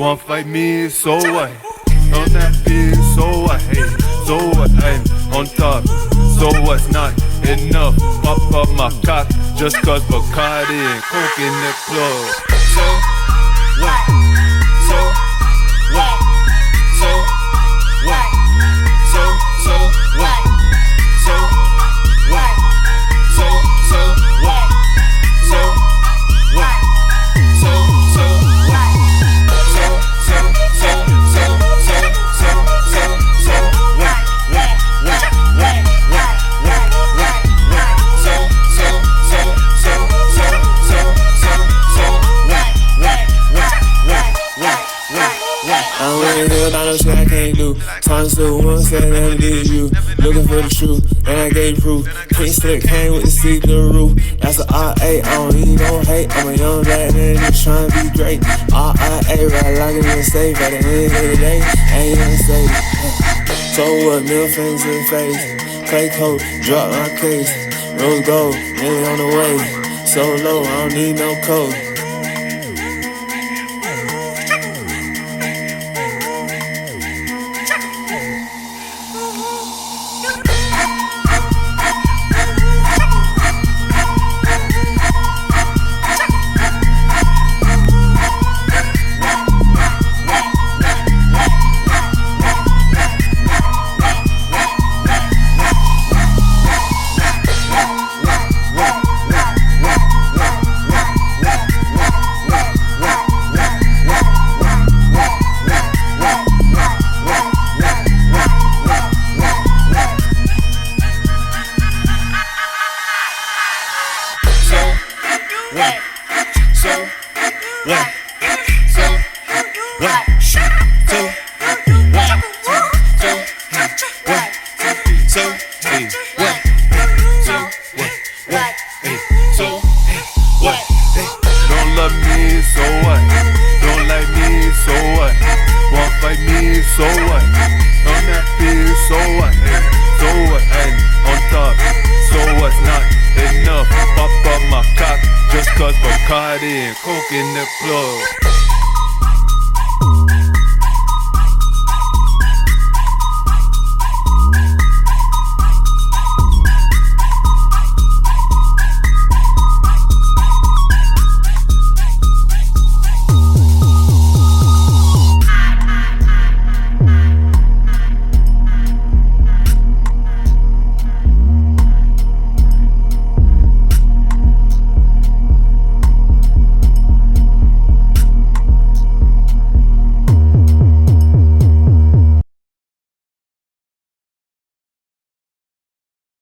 Wanna fight me, so what? On that beat, so what? Hey, so what? I'm on top, so what's not enough? Pop up my cock just cause Bacardi and coke in the club. So what? So what? So what? So what? So what? So what? So what? I'm running hill, not no shit I can't do. Times 2, one said that it is you. Looking for the truth, and I gave proof. Pink slip came with the seat to the roof. That's a RA, I don't need no hate. I'm a young black man just trying to be great. RIA, right like a mistake. At the end of the day, ain't nothing safe. So what, middle fingers in the face. Clay coat, drop my case. Rose gold, nearly on the way. So low, I don't need no coat. Don't love me, so what? Don't like me, so what? Won't fight me, so what? On that beat, so what? Hey, so what? I'm on top, so what's not enough? Pop up my cock just cause Bacardi and coke in the club.